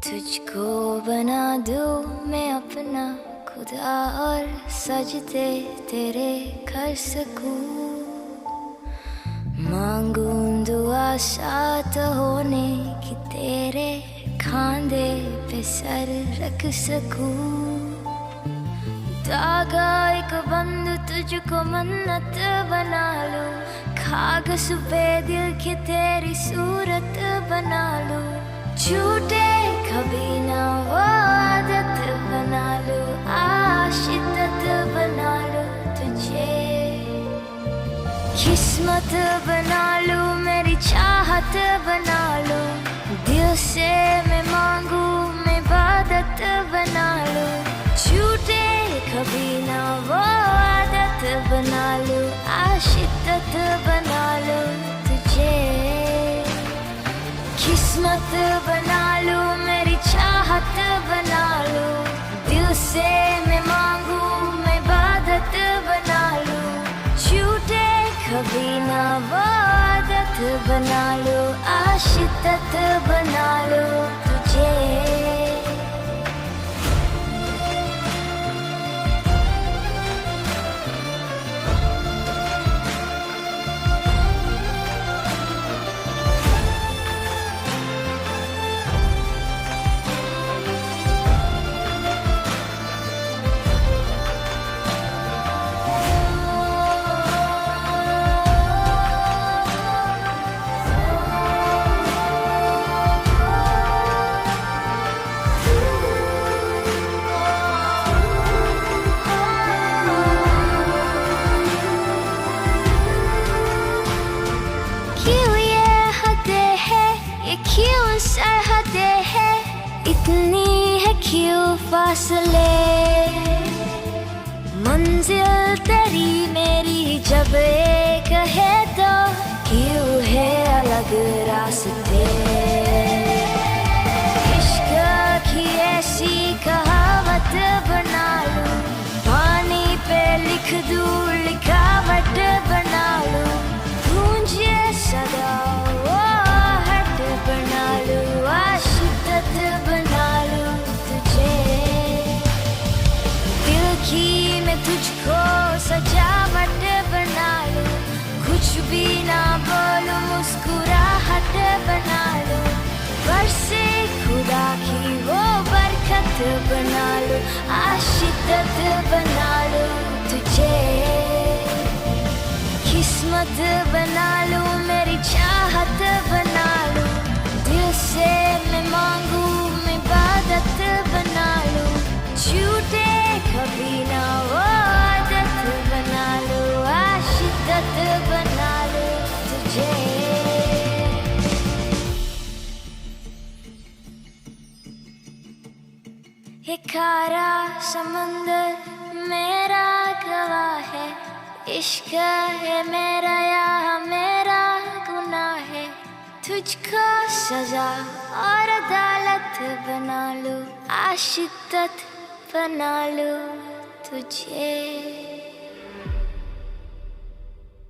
तुझको बना दूं मैं अपना खुदा और सजदे तेरे कर सकूं। मांगूं दुआ साथ होने की तेरे खांधे पे सर रख सकूं। धागा एक बंद तुझको मन्नत बना लूं। कागज पे दिल के तेरी सूरत बना लूं। झूठे कभी ना वो आदत बना लूं। आशिकत बना लूं तुझे। किस्मत बना लूं मेरी चाहत बना लूं। दिल से मैं मांगू मैं इबादत बना लूं। झूठे कभी ना वो आदत बना लूं। आशिकत बना लूं तुझे। किस्मत बना लूं मेरी चाहत बना लूं। दिल से मैं मांगू मैं इबादत बना लूं। झूठे कभी ना वो आदत बना लूं। आशिकत बना लूं तुझे। क्यों सरहदें है इतनी है क्यों फासले। मंजिल तेरी मेरी जब एक है तो क्यों है अलग रास्ते। इश्क की ऐसी कहावत बना लूं। पानी पे लिख दूं लिखावट बना लूं। गूंजे सदा बना लूं। आशिकत बना लूं तुझे। दिल की मैं तुझको सजावट बना लूं। कुछ भी ना बोलूं मुस्कुराहट बना लूं। बरसे खुदा की वो बरकत बना लूं। आशिकत बना लूं तुझे। किस्मत बना लूं मेरी चाहत बना लूं। दिल से मैं मांगू मैं इबादत बना लूं। झूठे कभी ना वो आदत बना लूं। आशिकत बना लूं तुझे। ये खारा समंदर मेरा गवाह है। इश्क है मेरा या मेरा गुनाह है। तुझको सजा और अदालत बना लूं। आशिकत बना लूं तुझे।